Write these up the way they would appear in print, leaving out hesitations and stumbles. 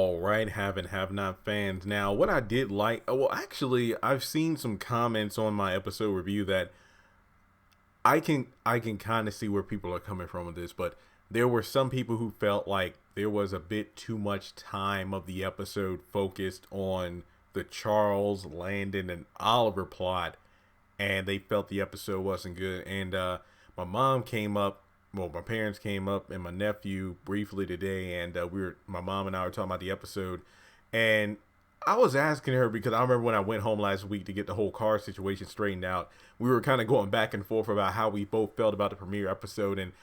All right, have and have not fans. Now, what I did like, well, actually, I've seen some comments on my episode review that I can kind of see where people are coming from with this, but there were some people who felt like there was a bit too much time of the episode focused on the Charles, Landon, and Oliver plot, and they felt the episode wasn't good. And my mom came up, well, my parents came up, and my nephew briefly today, and my mom and I were talking about the episode, and I was asking her because I remember when I went home last week to get the whole car situation straightened out, we were kind of going back and forth about how we both felt about the premiere episode, and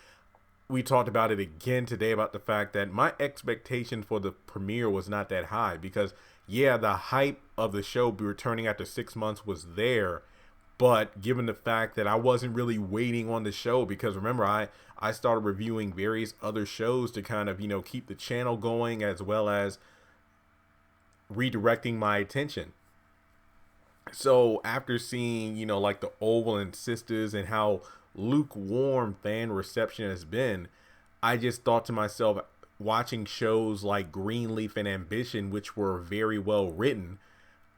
we talked about it again today about the fact that my expectation for the premiere was not that high because, yeah, the hype of the show returning after 6 months was there, but given the fact that I wasn't really waiting on the show because remember I started reviewing various other shows to kind of keep the channel going as well as redirecting my attention. So after seeing like the Oval and Sisters and how lukewarm fan reception has been, I just thought to myself, watching shows like Greenleaf and Ambition, which were very well written,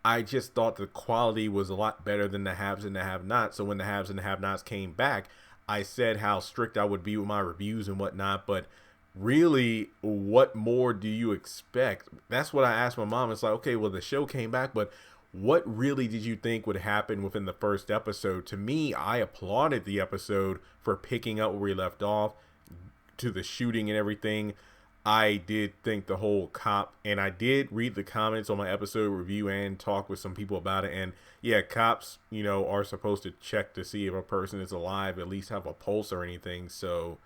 I just thought the quality was a lot better than the haves and the have-nots. So when the haves and the have-nots came back, I said how strict I would be with my reviews and whatnot, but really, what more do you expect? That's what I asked my mom. It's like, okay, well, the show came back, but what really did you think would happen within the first episode? To me, I applauded the episode for picking up where we left off, to the shooting and everything. I did think the whole cop, and I did read the comments on my episode review and talk with some people about it. And yeah, cops, are supposed to check to see if a person is alive, at least have a pulse or anything. So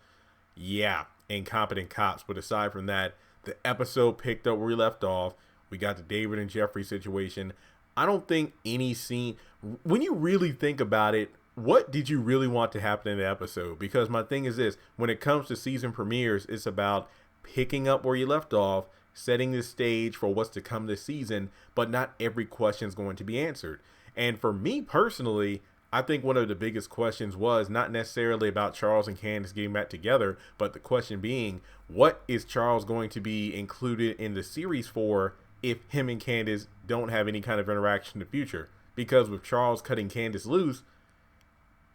yeah, incompetent cops. But aside from that, the episode picked up where we left off. We got the David and Jeffrey situation. I don't think any scene, when you really think about it, what did you really want to happen in the episode? Because my thing is this, when it comes to season premieres, it's about picking up where you left off, setting the stage for what's to come this season, but not every question is going to be answered. And for me personally, I think one of the biggest questions was not necessarily about Charles and Candace getting back together, but the question being, what is Charles going to be included in the series for if him and Candace don't have any kind of interaction in the future? Because with Charles cutting Candace loose,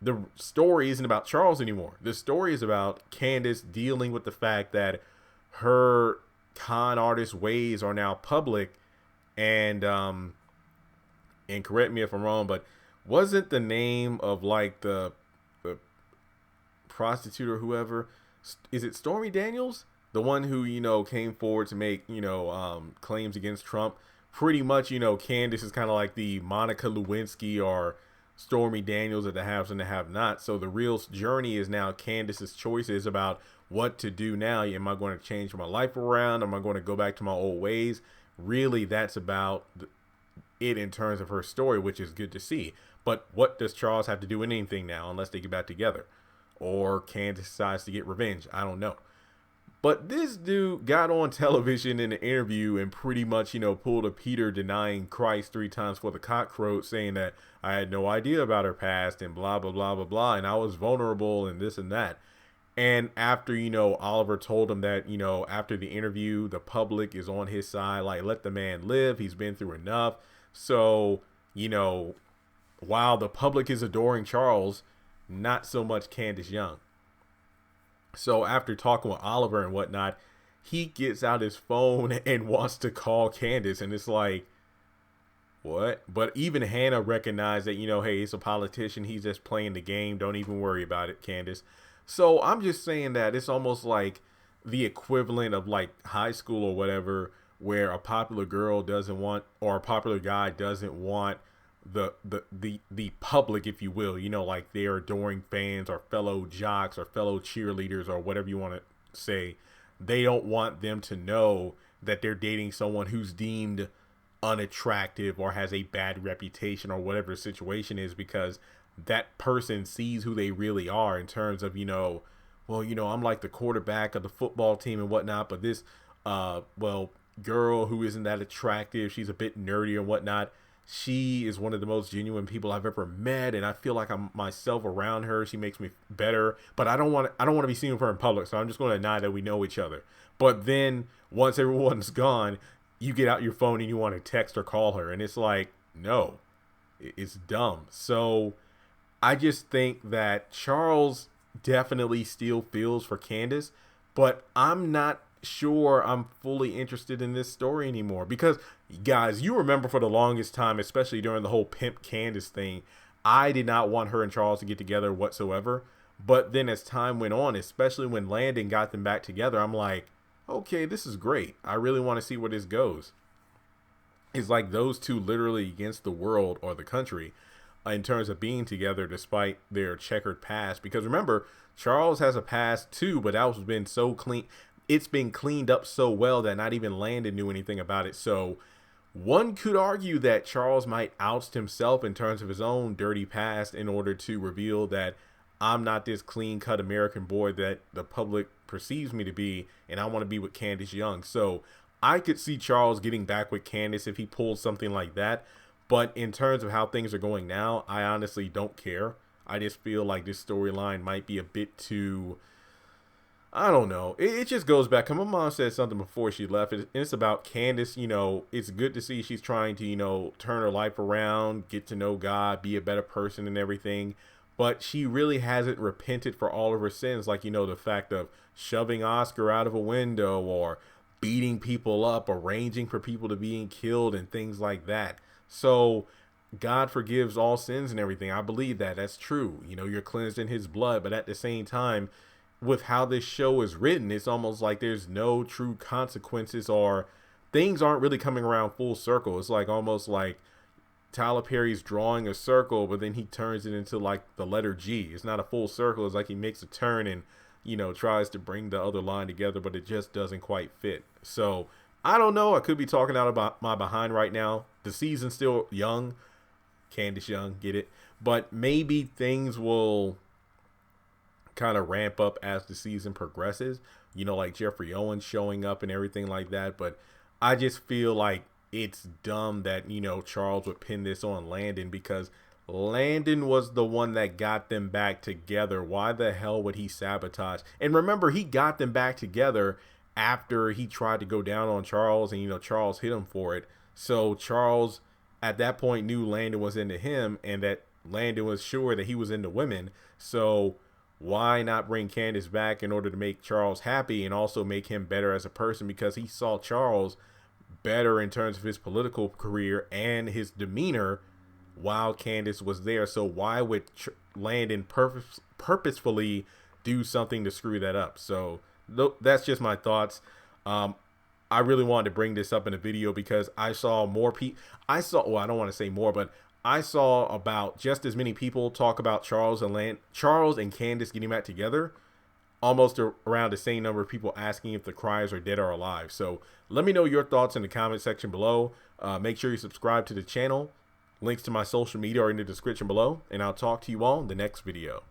the story isn't about Charles anymore. The story is about Candace dealing with the fact that her con artist ways are now public, and correct me if I'm wrong, but wasn't the name of like the prostitute or whoever, is it Stormy Daniels, the one who came forward to make claims against Trump? Pretty much Candace is kind of like the Monica Lewinsky or Stormy Daniels of the haves and the have-nots. So the real journey is now Candace's choices about what to do now. Am I going to change my life around? Am I going to go back to my old ways? Really, that's about it in terms of her story, which is good to see. But what does Charles have to do with anything now unless they get back together? Or Candace decides to get revenge? I don't know. But this dude got on television in an interview and pretty much, pulled a Peter denying Christ 3 times for the cockroach, saying that I had no idea about her past and blah, blah, blah, blah, blah. And I was vulnerable and this and that. And after, Oliver told him that, after the interview, the public is on his side, like, let the man live. He's been through enough. So, while the public is adoring Charles, not so much Candace Young. So after talking with Oliver and whatnot, he gets out his phone and wants to call Candace. And it's like, what? But even Hannah recognized that, hey, he's a politician. He's just playing the game. Don't even worry about it, Candace. So I'm just saying that it's almost like the equivalent of like high school or whatever, where a popular girl doesn't want, or a popular guy doesn't want the public, if you will, like their adoring fans or fellow jocks or fellow cheerleaders or whatever you want to say. They don't want them to know that they're dating someone who's deemed unattractive or has a bad reputation or whatever the situation is, because that person sees who they really are in terms of, well, I'm like the quarterback of the football team and whatnot, but this, girl who isn't that attractive, she's a bit nerdy and whatnot. She is one of the most genuine people I've ever met, and I feel like I'm myself around her. She makes me better, but I don't want to be seen with her in public, so I'm just going to deny that we know each other. But then once everyone's gone, you get out your phone and you want to text or call her, and it's like, no, it's dumb. So I just think that Charles definitely still feels for Candace, but I'm not sure I'm fully interested in this story anymore because, guys, you remember for the longest time, especially during the whole Pimp Candace thing, I did not want her and Charles to get together whatsoever. But then as time went on, especially when Landon got them back together, I'm like, okay, this is great. I really want to see where this goes. It's like those two literally against the world or the country in terms of being together despite their checkered past. Because remember, Charles has a past too, but that was been so clean. It's been cleaned up so well that not even Landon knew anything about it. So one could argue that Charles might oust himself in terms of his own dirty past in order to reveal that I'm not this clean cut American boy that the public perceives me to be, and I want to be with Candace Young. So I could see Charles getting back with Candace if he pulls something like that. But in terms of how things are going now, I honestly don't care. I just feel like this storyline might be a bit too, I don't know. It just goes back. My mom said something before she left. It's about Candace. You know, it's good to see she's trying to, you know, turn her life around, get to know God, be a better person and everything. But she really hasn't repented for all of her sins. Like, you know, the fact of shoving Oscar out of a window or beating people up, arranging for people to being killed and things like that. So God forgives all sins and everything. I believe that. That's true. You know, you're cleansed in his blood. But at the same time, with how this show is written, it's almost like there's no true consequences or things aren't really coming around full circle. It's like almost like Tyler Perry's drawing a circle, but then he turns it into like the letter G. It's not a full circle. It's like he makes a turn and, you know, tries to bring the other line together, but it just doesn't quite fit. So I don't know. I could be talking out about my behind right now. The season's still young. Candace Young, get it? But maybe things will kind of ramp up as the season progresses. You know, like Jeffrey Owens showing up and everything like that. But I just feel like it's dumb that, you know, Charles would pin this on Landon because Landon was the one that got them back together. Why the hell would he sabotage? And remember, he got them back together after he tried to go down on Charles and, you know, Charles hit him for it. So Charles at that point knew Landon was into him and that Landon was sure that he was into women. So why not bring Candace back in order to make Charles happy and also make him better as a person, because he saw Charles better in terms of his political career and his demeanor while Candace was there. So why would Landon purposefully do something to screw that up? So that's just my thoughts. I really wanted to bring this up in a video because I saw more people. Well, I don't want to say more, but I saw about just as many people talk about Charles and Candace getting back together, almost around the same number of people asking if the Criers are dead or alive. So let me know your thoughts in the comment section below. Make sure you subscribe to the channel. Links to my social media are in the description below, and I'll talk to you all in the next video.